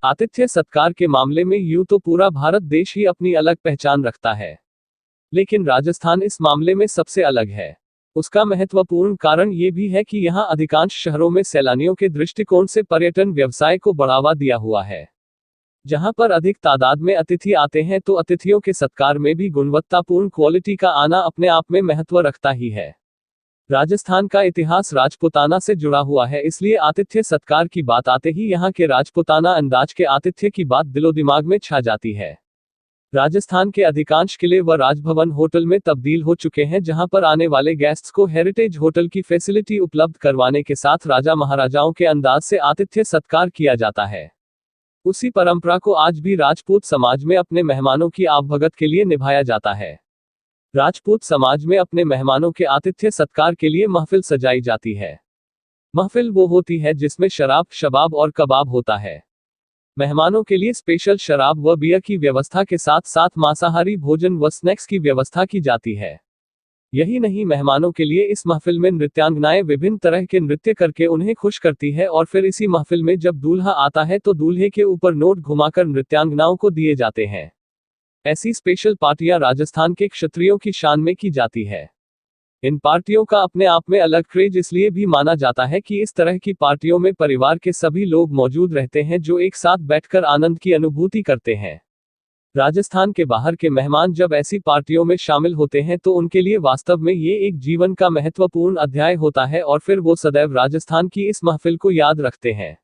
आतिथ्य सत्कार के मामले में यूं तो पूरा भारत देश ही अपनी अलग पहचान रखता है, लेकिन राजस्थान इस मामले में सबसे अलग है। उसका महत्वपूर्ण कारण ये भी है कि यहाँ अधिकांश शहरों में सैलानियों के दृष्टिकोण से पर्यटन व्यवसाय को बढ़ावा दिया हुआ है। जहाँ पर अधिक तादाद में अतिथि आते हैं तो अतिथियों के सत्कार में भी गुणवत्तापूर्ण क्वालिटी का आना अपने आप में महत्व रखता ही है। राजस्थान का इतिहास राजपूताना से जुड़ा हुआ है, इसलिए आतिथ्य सत्कार की बात आते ही यहाँ के राजपूताना अंदाज के आतिथ्य की बात दिलो दिमाग में छा जाती है। राजस्थान के अधिकांश किले व राजभवन होटल में तब्दील हो चुके हैं, जहां पर आने वाले गेस्ट्स को हेरिटेज होटल की फैसिलिटी उपलब्ध करवाने के साथ राजा महाराजाओं के अंदाज से आतिथ्य सत्कार किया जाता है। उसी परंपरा को आज भी राजपूत समाज में अपने मेहमानों की आवभगत के लिए निभाया जाता है। राजपूत समाज में अपने मेहमानों के आतिथ्य सत्कार के लिए महफिल सजाई जाती है। महफिल वो होती है जिसमें शराब, शबाब और कबाब होता है। मेहमानों के लिए स्पेशल शराब व बियर की व्यवस्था के साथ साथ मांसाहारी भोजन व स्नैक्स की व्यवस्था की जाती है। यही नहीं, मेहमानों के लिए इस महफिल में नृत्यांगनाएं विभिन्न तरह के नृत्य करके उन्हें खुश करती है और फिर इसी महफिल में जब दूल्हा आता है तो दूल्हे के ऊपर नोट घुमाकर नृत्यांगनाओं को दिए जाते हैं। ऐसी स्पेशल पार्टियां राजस्थान के क्षत्रियों की शान में की जाती है। इन पार्टियों का अपने आप में अलग क्रेज इसलिए भी माना जाता है कि इस तरह की पार्टियों में परिवार के सभी लोग मौजूद रहते हैं जो एक साथ बैठकर आनंद की अनुभूति करते हैं। राजस्थान के बाहर के मेहमान जब ऐसी पार्टियों में शामिल होते हैं तो उनके लिए वास्तव में ये एक जीवन का महत्वपूर्ण अध्याय होता है और फिर वो सदैव राजस्थान की इस महफिल को याद रखते हैं।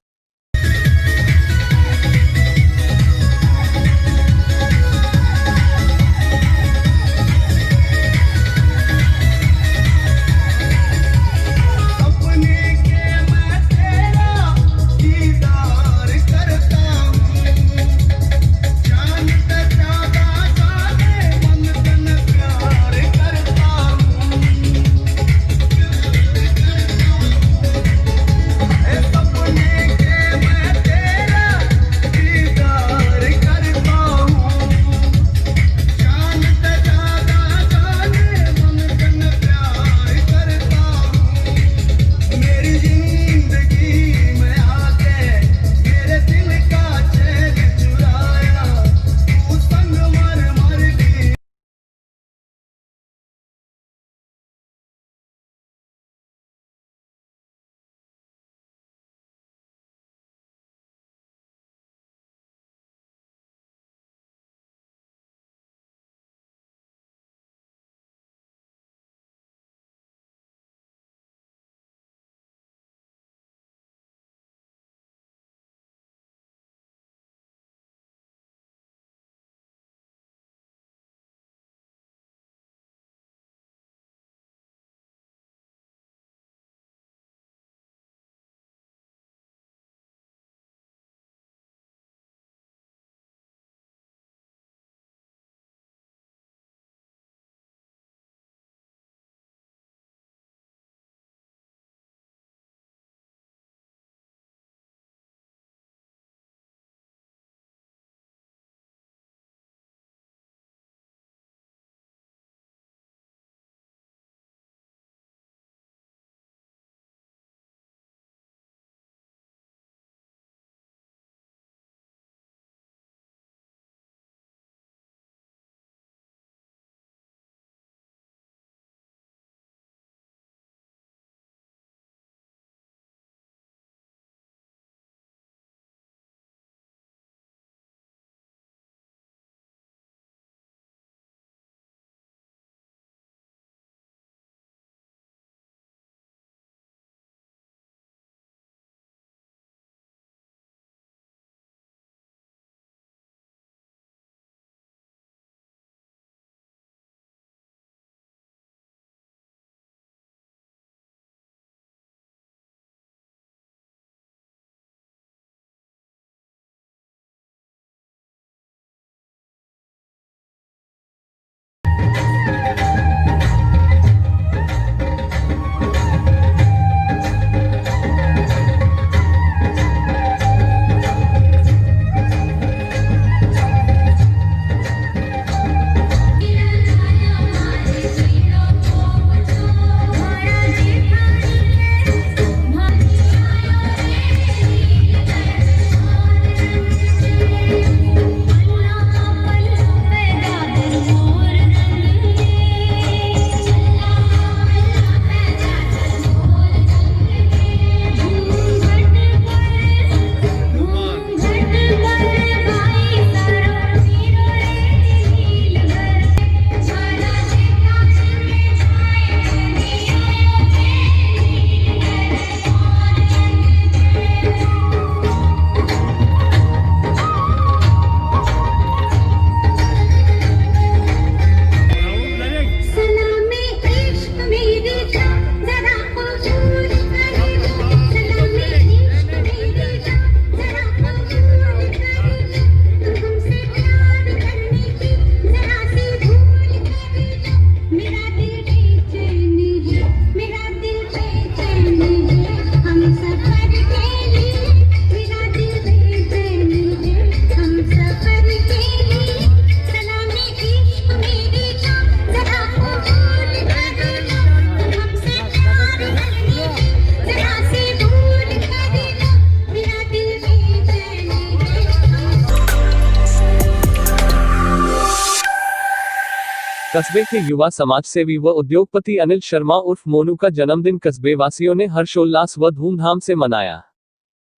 कस्बे के युवा समाज सेवी व उद्योगपति अनिल शर्मा उर्फ मोनू का जन्मदिन कस्बे वासियों ने हर्षोल्लास व धूमधाम से मनाया।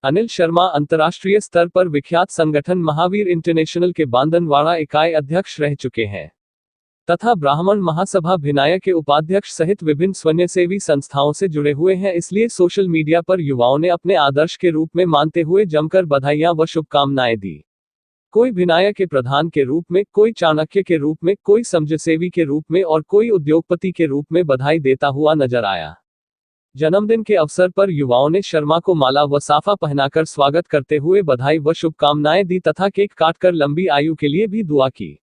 अनिल शर्मा अंतर्राष्ट्रीय स्तर पर विख्यात संगठन महावीर इंटरनेशनल के बांदनवाड़ा इकाई अध्यक्ष रह चुके हैं तथा ब्राह्मण महासभा भिनाया के उपाध्यक्ष सहित विभिन्न स्वयंसेवी संस्थाओं से जुड़े हुए हैं। इसलिए सोशल मीडिया पर युवाओं ने अपने आदर्श के रूप में मानते हुए जमकर बधाइयां व शुभकामनाएं दी। कोई भिनाया के प्रधान के रूप में, कोई चाणक्य के रूप में, कोई समाजसेवी के रूप में और कोई उद्योगपति के रूप में बधाई देता हुआ नजर आया। जन्मदिन के अवसर पर युवाओं ने शर्मा को माला व साफा पहनाकर स्वागत करते हुए बधाई व शुभकामनाएं दी तथा केक काटकर लंबी आयु के लिए भी दुआ की।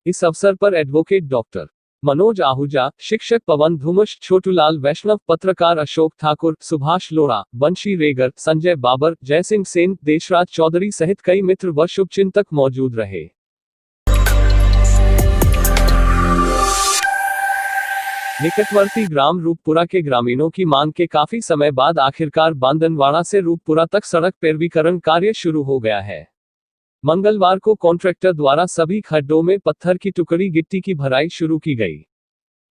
इस अवसर पर एडवोकेट डॉक्टर मनोज आहूजा, शिक्षक पवन धुमश, छोटूलाल वैष्णव, पत्रकार अशोक ठाकुर, सुभाष लोढ़ा, बंशी रेगर, संजय बाबर, जयसिंह सेन, देशराज चौधरी सहित कई मित्र व शुभचिंतक मौजूद रहे। निकटवर्ती ग्राम रूपपुरा के ग्रामीणों की मांग के काफी समय बाद आखिरकार बांदनवाड़ा से रूपपुरा तक सड़क पैरवीकरण कार्य शुरू हो गया है। मंगलवार को कॉन्ट्रैक्टर द्वारा सभी खड्डों में पत्थर की टुकड़ी गिट्टी की भराई शुरू की गई।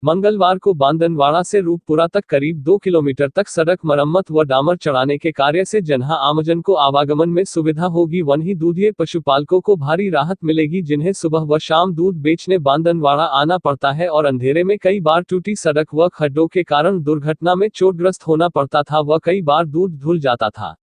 मंगलवार को बांदनवाड़ा से रूपपुरा तक करीब 2 किलोमीटर तक सड़क मरम्मत व डामर चढ़ाने के कार्य से जनहा आमजन को आवागमन में सुविधा होगी। वहीं दूधिये पशुपालकों को भारी राहत मिलेगी, जिन्हें सुबह व शाम दूध बेचने बांदनवाड़ा आना पड़ता है और अंधेरे में कई बार टूटी सड़क व खड्डों के कारण दुर्घटना में चोटग्रस्त होना पड़ता था व कई बार दूध धुल जाता था।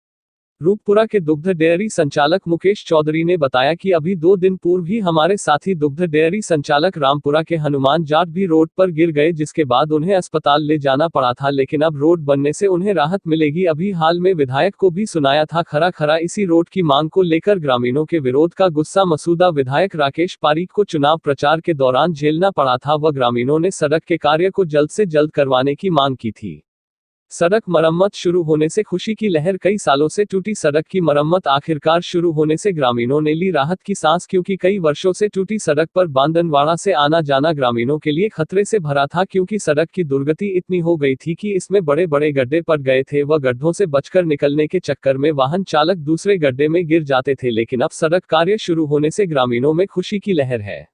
रूपपुरा के दुग्ध डेयरी संचालक मुकेश चौधरी ने बताया कि अभी 2 दिन पूर्व ही हमारे साथी दुग्ध डेयरी संचालक रामपुरा के हनुमान जाट भी रोड पर गिर गए, जिसके बाद उन्हें अस्पताल ले जाना पड़ा था, लेकिन अब रोड बनने से उन्हें राहत मिलेगी। अभी हाल में विधायक को भी सुनाया था खरा इसी रोड की मांग को लेकर ग्रामीणों के विरोध का गुस्सा मसूदा विधायक राकेश पारीक को चुनाव प्रचार के दौरान झेलना पड़ा था व ग्रामीणों ने सड़क के कार्य को जल्द से जल्द करवाने की मांग की थी। सड़क मरम्मत शुरू होने से खुशी की लहर। कई सालों से टूटी सड़क की मरम्मत आखिरकार शुरू होने से ग्रामीणों ने ली राहत की सांस, क्योंकि कई वर्षों से टूटी सड़क पर बांदनवाड़ा से आना जाना ग्रामीणों के लिए खतरे से भरा था, क्योंकि सड़क की दुर्गति इतनी हो गई थी कि इसमें बड़े बड़े गड्ढे पड़ गए थे व गड्ढों से बचकर निकलने के चक्कर में वाहन चालक दूसरे गड्ढे में गिर जाते थे। लेकिन अब सड़क कार्य शुरू होने से ग्रामीणों में खुशी की लहर है।